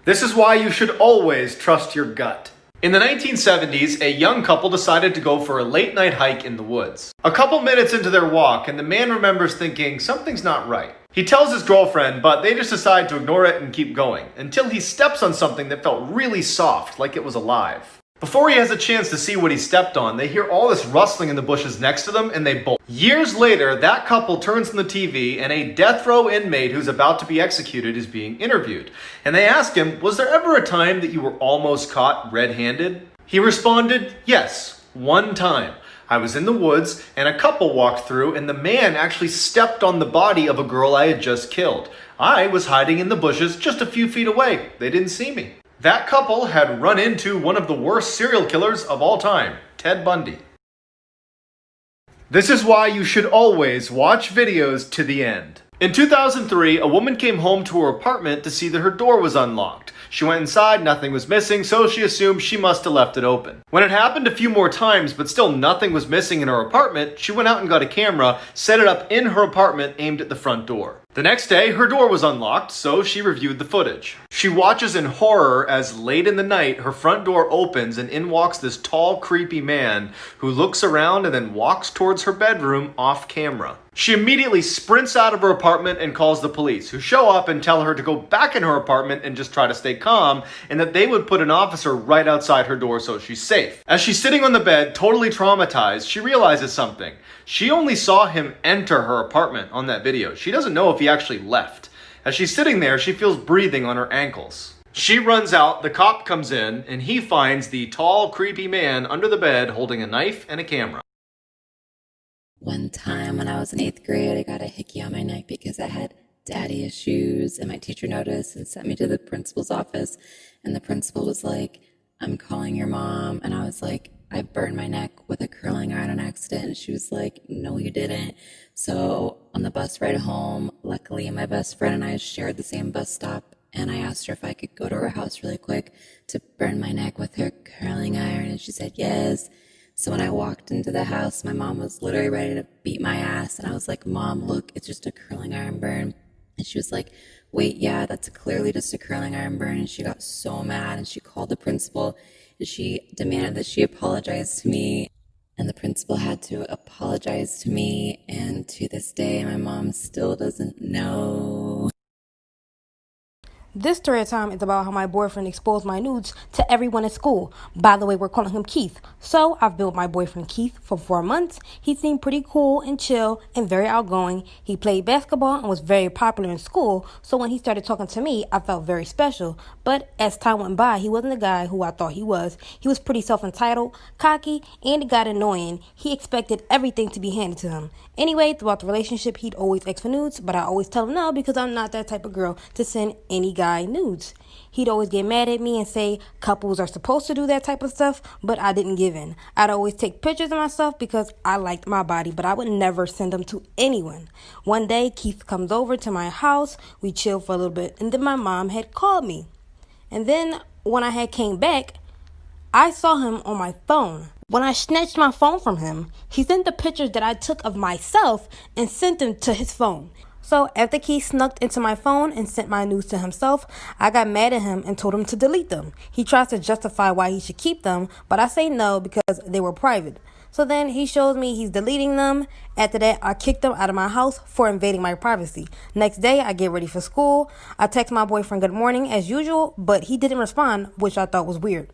This is why you should always trust your gut. In the 1970s, a young couple decided to go for a late-night hike in the woods. A couple minutes into their walk, and the man remembers thinking something's not right. He tells his girlfriend, but they just decide to ignore it and keep going, until he steps on something that felt really soft, like it was alive. Before he has a chance to see what he stepped on, they hear all this rustling in the bushes next to them, and they bolt. Years later, that couple turns on the TV, and a death row inmate who's about to be executed is being interviewed. And they ask him, was there ever a time that you were almost caught red-handed? He responded, yes, one time. I was in the woods, and a couple walked through, and the man actually stepped on the body of a girl I had just killed. I was hiding in the bushes just a few feet away. They didn't see me. That couple had run into one of the worst serial killers of all time, Ted Bundy. This is why you should always watch videos to the end. In 2003, a woman came home to her apartment to see that her door was unlocked. She went inside, nothing was missing, so she assumed she must have left it open. When it happened a few more times, but still nothing was missing in her apartment, she went out and got a camera, set it up in her apartment aimed at the front door. The next day, her door was unlocked, so she reviewed the footage. She watches in horror as late in the night, her front door opens and in walks this tall, creepy man who looks around and then walks towards her bedroom off camera. She immediately sprints out of her apartment and calls the police, who show up and tell her to go back in her apartment and just try to stay calm, and that they would put an officer right outside her door so she's safe. As she's sitting on the bed, totally traumatized, she realizes something. She only saw him enter her apartment on that video. She doesn't know if he actually left. As she's sitting there, she feels breathing on her ankles. She runs out, the cop comes in, and he finds the tall, creepy man under the bed holding a knife and a camera. One time when I was in 8th grade, I got a hickey on my neck because I had daddy issues, and my teacher noticed and sent me to the principal's office, and the principal was like, I'm calling your mom, and I was like, I burned my neck with a curling iron on accident, and she was like, no, you didn't. So on the bus ride home, luckily my best friend and I shared the same bus stop, and I asked her if I could go to her house really quick to burn my neck with her curling iron, and she said yes. So when I walked into the house, my mom was literally ready to beat my ass. And I was like, Mom, look, it's just a curling iron burn. And she was like, wait, yeah, that's clearly just a curling iron burn. And she got so mad and she called the principal and she demanded that she apologize to me. And the principal had to apologize to me. And to this day, my mom still doesn't know. This story time is about how my boyfriend exposed my nudes to everyone at school. By the way, we're calling him Keith. So I've been with my boyfriend Keith for 4 months. He seemed pretty cool and chill and very outgoing. He played basketball and was very popular in school. So when he started talking to me, I felt very special. But as time went by, he wasn't the guy who I thought he was. He was pretty self-entitled, cocky, and it got annoying. He expected everything to be handed to him. Anyway, throughout the relationship, he'd always ask for nudes, but I always tell him no because I'm not that type of girl to send any guy nudes. He'd always get mad at me and say couples are supposed to do that type of stuff, but I didn't give in. I'd always take pictures of myself because I liked my body, but I would never send them to anyone. One day, Keith comes over to my house. We chilled for a little bit, and then my mom had called me. And then when I had came back, I saw him on my phone. When I snatched my phone from him, he sent the pictures that I took of myself and sent them to his phone. So after Keith snuck into my phone and sent my nudes to himself, I got mad at him and told him to delete them. He tries to justify why he should keep them, but I say no because they were private. So then he shows me he's deleting them. After that, I kicked him out of my house for invading my privacy. Next day, I get ready for school. I text my boyfriend good morning as usual, but he didn't respond, which I thought was weird.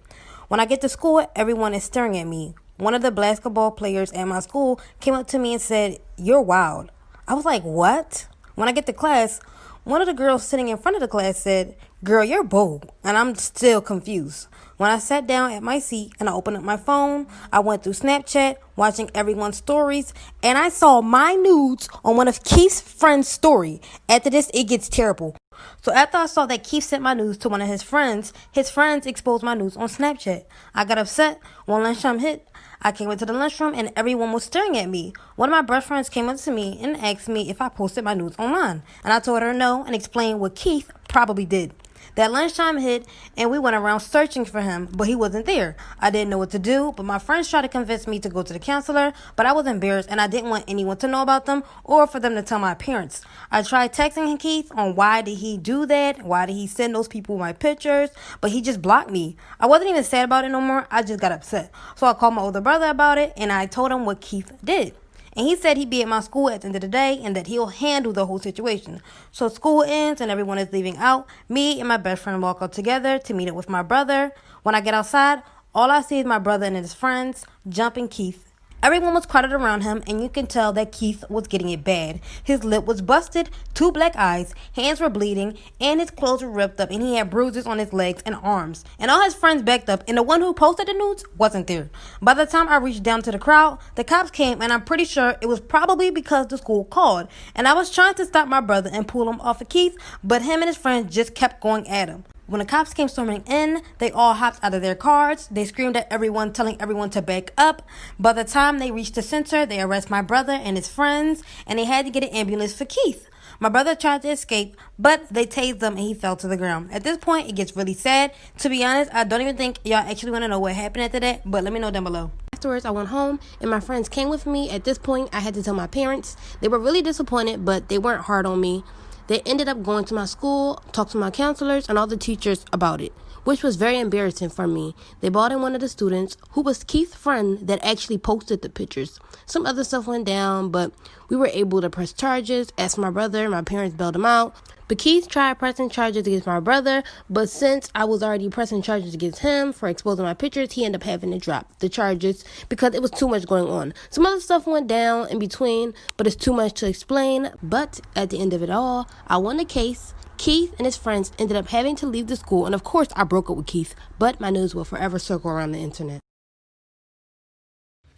When I get to school, everyone is staring at me. One of the basketball players at my school came up to me and said, "You're wild." I was like, what? When I get to class, one of the girls sitting in front of the class said, "Girl, you're bold." And I'm still confused. When I sat down at my seat and I opened up my phone, I went through Snapchat, watching everyone's stories, and I saw my nudes on one of Keith's friend's story. After this, it gets terrible. So after I saw that Keith sent my nudes to one of his friends exposed my nudes on Snapchat. I got upset. When lunchtime hit, I came into the lunchroom and everyone was staring at me. One of my best friends came up to me and asked me if I posted my nudes online. And I told her no and explained what Keith probably did. That lunchtime hit, and we went around searching for him, but he wasn't there. I didn't know what to do, but my friends tried to convince me to go to the counselor, but I was embarrassed, and I didn't want anyone to know about them or for them to tell my parents. I tried texting Keith on why did he do that, why did he send those people my pictures, but he just blocked me. I wasn't even sad about it no more, I just got upset. So I called my older brother about it, and I told him what Keith did. And he said he'd be at my school at the end of the day and that he'll handle the whole situation. So school ends and everyone is leaving out. Me and my best friend walk out together to meet up with my brother. When I get outside, all I see is my brother and his friends jumping Keith. Everyone was crowded around him, and you can tell that Keith was getting it bad. His lip was busted, 2 black eyes, hands were bleeding, and his clothes were ripped up, and he had bruises on his legs and arms. And all his friends backed up, and the one who posted the nudes wasn't there. By the time I reached down to the crowd, the cops came, and I'm pretty sure it was probably because the school called. And I was trying to stop my brother and pull him off of Keith, but him and his friends just kept going at him. When the cops came storming in, they all hopped out of their cars. They screamed at everyone, telling everyone to back up. By the time they reached the center, they arrested my brother and his friends, and they had to get an ambulance for Keith. My brother tried to escape, but they tased him and he fell to the ground. At this point, it gets really sad. To be honest, I don't even think y'all actually want to know what happened after that, but let me know down below. Afterwards, I went home, and my friends came with me. At this point, I had to tell my parents. They were really disappointed, but they weren't hard on me. They ended up going to my school, talked to my counselors and all the teachers about it, which was very embarrassing for me. They brought in one of the students, who was Keith's friend, that actually posted the pictures. Some other stuff went down, but we were able to press charges. As for my brother, my parents bailed him out. But Keith tried pressing charges against my brother, but since I was already pressing charges against him for exposing my pictures, he ended up having to drop the charges because it was too much going on. Some other stuff went down in between, but it's too much to explain. But at the end of it all, I won the case. Keith and his friends ended up having to leave the school, and of course I broke up with Keith, but my news will forever circle around the internet.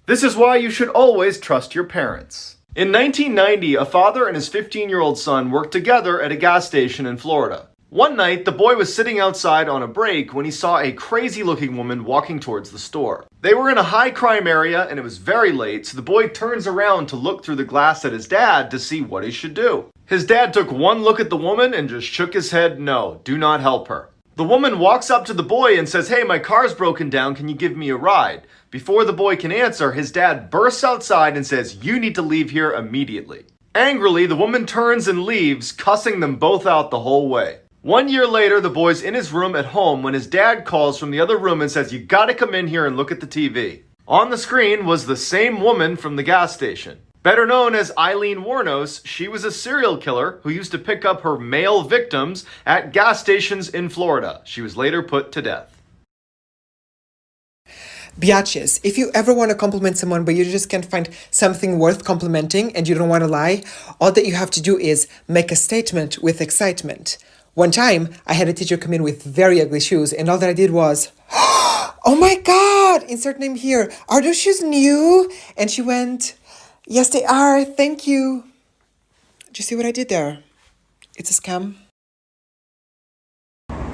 This is why you should always trust your parents. In 1990, a father and his 15-year-old son worked together at a gas station in Florida. One night, the boy was sitting outside on a break when he saw a crazy-looking woman walking towards the store. They were in a high-crime area and it was very late, so the boy turns around to look through the glass at his dad to see what he should do. His dad took one look at the woman and just shook his head, no, do not help her. The woman walks up to the boy and says, "Hey, my car's broken down, can you give me a ride?" Before the boy can answer, his dad bursts outside and says, "You need to leave here immediately." Angrily, the woman turns and leaves, cussing them both out the whole way. 1 year later, the boy's in his room at home when his dad calls from the other room and says, "You gotta come in here and look at the TV." On the screen was the same woman from the gas station. Better known as Eileen Warnos, she was a serial killer who used to pick up her male victims at gas stations in Florida. She was later put to death. Biatches, if you ever want to compliment someone but you just can't find something worth complimenting and you don't want to lie, all that you have to do is make a statement with excitement. One time, I had a teacher come in with very ugly shoes, and all that I did was, "Oh my God, insert name here. Are those shoes new?" And she went, "Yes, they are. Thank you." Do you see what I did there? It's a scam.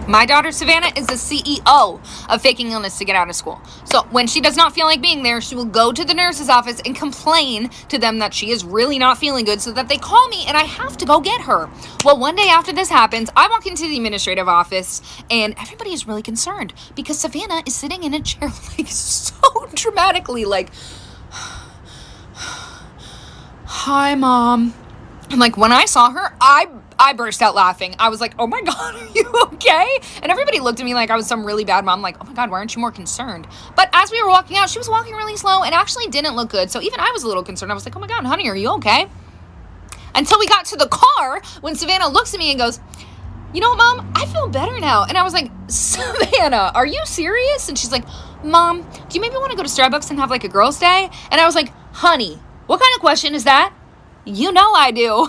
My daughter Savannah is the CEO of faking illness to get out of school. So when she does not feel like being there, she will go to the nurse's office and complain to them that she is really not feeling good so that they call me and I have to go get her. Well, one day after this happens, I walk into the administrative office and everybody is really concerned because Savannah is sitting in a chair like so dramatically like, "Hi, Mom." And like when I saw her, I burst out laughing. I was like, "Oh my God, are you okay?" And everybody looked at me like I was some really bad mom. Like, "Oh my God, why aren't you more concerned?" But as we were walking out, she was walking really slow and actually didn't look good. So even I was a little concerned. I was like, "Oh my God, honey, are you okay?" Until we got to the car when Savannah looks at me and goes, "You know what, Mom? I feel better now." And I was like, "Savannah, are you serious?" And she's like, "Mom, do you maybe want to go to Starbucks and have like a girls' day?" And I was like, "Honey, what kind of question is that? You know I do."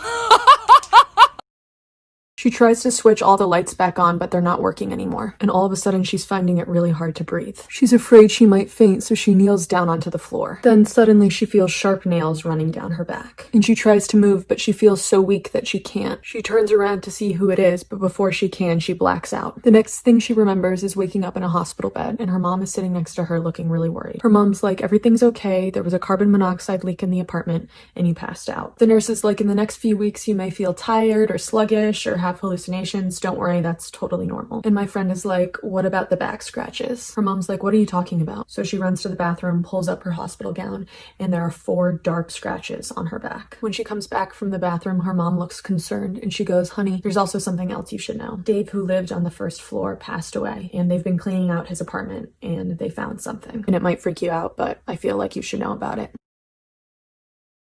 She tries to switch all the lights back on, but they're not working anymore, and all of a sudden she's finding it really hard to breathe. She's afraid she might faint, so she kneels down onto the floor. Then suddenly she feels sharp nails running down her back, and she tries to move, but she feels so weak that she can't. She turns around to see who it is, but before she can, she blacks out. The next thing she remembers is waking up in a hospital bed, and her mom is sitting next to her looking really worried. Her mom's like, "Everything's okay, there was a carbon monoxide leak in the apartment, and you passed out." The nurse is like, "In the next few weeks you may feel tired or sluggish or have hallucinations, don't worry, that's totally normal. And my friend is like, what about the back scratches? Her mom's like, what are you talking about? So she runs to the bathroom, pulls up her hospital gown, and there are 4 dark scratches on her back. When she comes back from the bathroom, her mom looks concerned and she goes, honey, there's also something else you should know. Dave, who lived on the first floor, passed away, and they've been cleaning out his apartment and they found something. And it might freak you out, but I feel like you should know about it.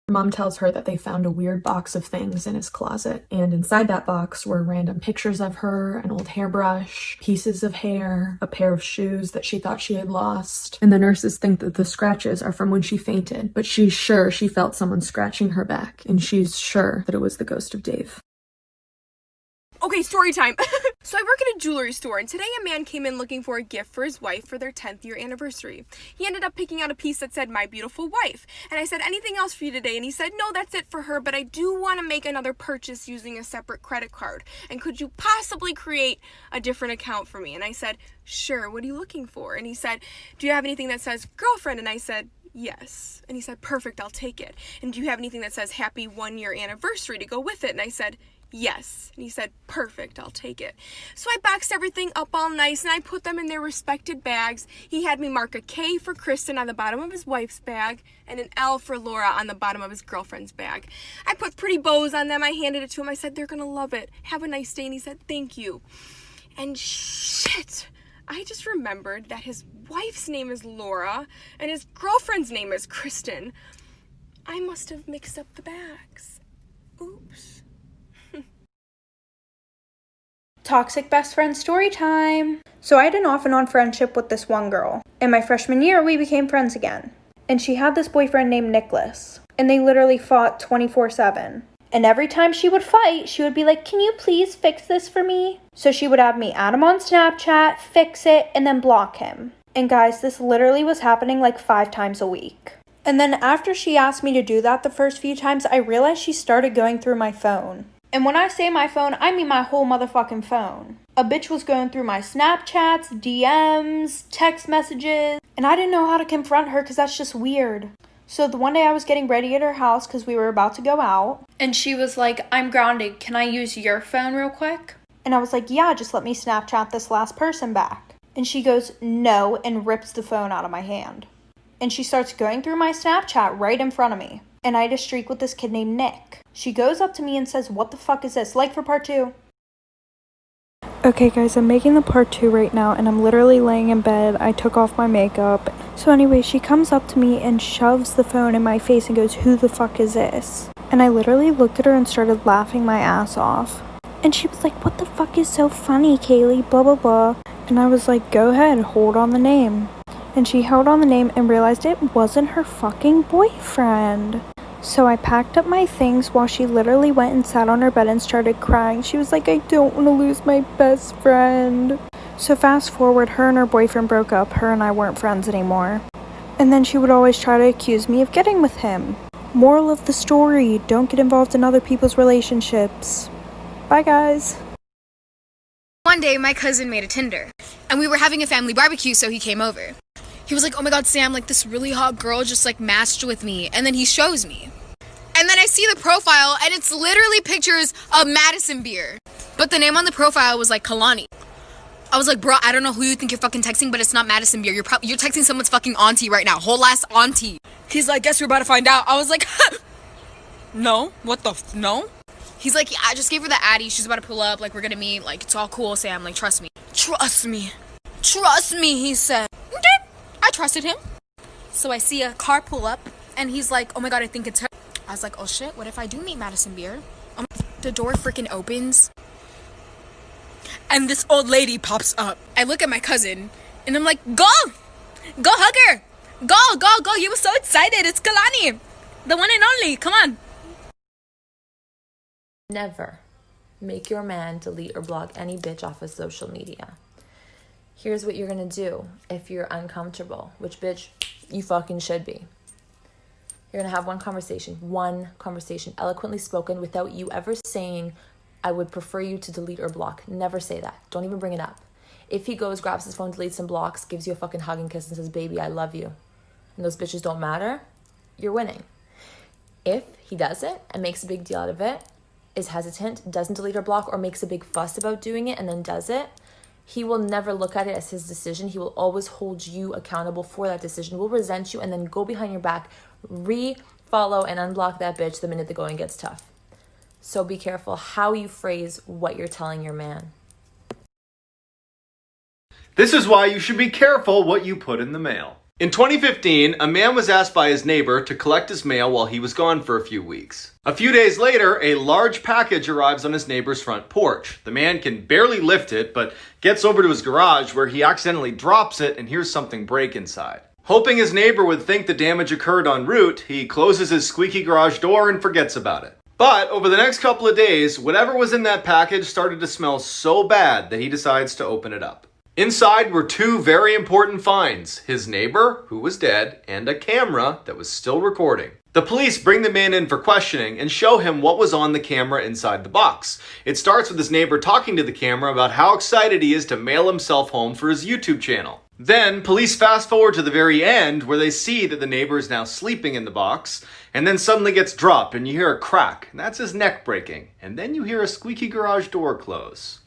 Her mom tells her that they found a weird box of things in his closet, and inside that box were random pictures of her, an old hairbrush, pieces of hair, a pair of shoes that she thought she had lost. And the nurses think that the scratches are from when she fainted, but she's sure she felt someone scratching her back, and she's sure that it was the ghost of Dave. Okay, story time. So I work at a jewelry store, and today a man came in looking for a gift for his wife for their 10th year anniversary. He ended up picking out a piece that said, "My beautiful wife." And I said, "Anything else for you today?" And he said, "No, that's it for her, but I do want to make another purchase using a separate credit card. And could you possibly create a different account for me?" And I said, "Sure, what are you looking for?" And he said, "Do you have anything that says girlfriend?" And I said, "Yes." And he said, "Perfect, I'll take it. And do you have anything that says happy 1-year anniversary to go with it?" And I said, "Yes." And he said, "Perfect, I'll take it." So I boxed everything up all nice and I put them in their respected bags. He had me mark a K for Kristen on the bottom of his wife's bag and an L for Laura on the bottom of his girlfriend's bag. I put pretty bows on them. I handed it to him. I said, "They're gonna love it. Have a nice day." And he said, "Thank you." And shit, I just remembered that his wife's name is Laura and his girlfriend's name is Kristen. I must have mixed up the bags. Oops. Toxic best friend story time. So I had an off and on friendship with this one girl. In my freshman year, we became friends again. And she had this boyfriend named Nicholas. And they literally fought 24/7. And every time she would fight, she would be like, "Can you please fix this for me?" So she would have me add him on Snapchat, fix it, and then block him. And guys, this literally was happening like 5 times a week. And then after she asked me to do that the first few times, I realized she started going through my phone. And when I say my phone, I mean my whole motherfucking phone. A bitch was going through my Snapchats, DMs, text messages, and I didn't know how to confront her because that's just weird. So the one day I was getting ready at her house because we were about to go out, and she was like, "I'm grounded, can I use your phone real quick?" And I was like, "Yeah, just let me Snapchat this last person back." And she goes, "No," and rips the phone out of my hand. And she starts going through my Snapchat right in front of me. And I had a streak with this kid named Nick. She goes up to me and says, "What the fuck is this?" Like for part 2. Okay guys, I'm making the part 2 right now and I'm literally laying in bed. I took off my makeup. So anyway, she comes up to me and shoves the phone in my face and goes, "Who the fuck is this?" And I literally looked at her and started laughing my ass off. And she was like, "What the fuck is so funny, Kaylee? Blah, blah, blah." And I was like, "Go ahead, hold on the name." And she held on the name and realized it wasn't her fucking boyfriend. So I packed up my things while she literally went and sat on her bed and started crying. She was like, "I don't want to lose my best friend." So fast forward, her and her boyfriend broke up. Her and I weren't friends anymore. And then she would always try to accuse me of getting with him. Moral of the story, don't get involved in other people's relationships. Bye guys. One day, my cousin made a Tinder, and we were having a family barbecue, so he came over. He was like, "Oh my god, Sam, like this really hot girl just like matched with me." And then he shows me. And then I see the profile and it's literally pictures of Madison beer. But the name on the profile was like Kalani. I was like, "Bro, I don't know who you think you're fucking texting, but it's not Madison beer. You're texting someone's fucking auntie right now. Whole ass auntie." He's like, "Guess we're about to find out." I was like, "No, what the no?" He's like, "Yeah, I just gave her the Addy. She's about to pull up. Like, we're gonna meet. Like, it's all cool, Sam. Like, trust me." Trust me. Trust me, he said. Okay. I trusted him. So I see a car pull up, and he's like, "Oh my god, I think it's her." I was like, "Oh shit, what if I do meet Madison Beer?" The door freaking opens, and this old lady pops up. I look at my cousin, and I'm like, Go hug her! Go, you were so excited, it's Kalani, the one and only, come on." Never make your man delete or block any bitch off of social media. Here's what you're gonna do if you're uncomfortable, which bitch you fucking should be. You're gonna have one conversation, eloquently spoken without you ever saying, "I would prefer you to delete or block." Never say that. Don't even bring it up. If he goes, grabs his phone, deletes and blocks, gives you a fucking hug and kiss and says, "Baby, I love you," and those bitches don't matter, you're winning. If he does it and makes a big deal out of it, is hesitant, doesn't delete or block, or makes a big fuss about doing it and then does it, he will never look at it as his decision. He will always hold you accountable for that decision, will resent you, and then go behind your back, follow and unblock that bitch the minute the going gets tough. So be careful how you phrase what you're telling your man. This is why you should be careful what you put in the mail. In 2015, a man was asked by his neighbor to collect his mail while he was gone for a few weeks. A few days later, a large package arrives on his neighbor's front porch. The man can barely lift it, but gets over to his garage where he accidentally drops it and hears something break inside. Hoping his neighbor would think the damage occurred en route, he closes his squeaky garage door and forgets about it. But over the next couple of days, whatever was in that package started to smell so bad that he decides to open it up. Inside were two very important finds: his neighbor, who was dead, and a camera that was still recording. The police bring the man in for questioning and show him what was on the camera inside the box. It starts with his neighbor talking to the camera about how excited he is to mail himself home for his YouTube channel. Then, police fast forward to the very end where they see that the neighbor is now sleeping in the box, and then suddenly gets dropped and you hear a crack, and that's his neck breaking. And then you hear a squeaky garage door close.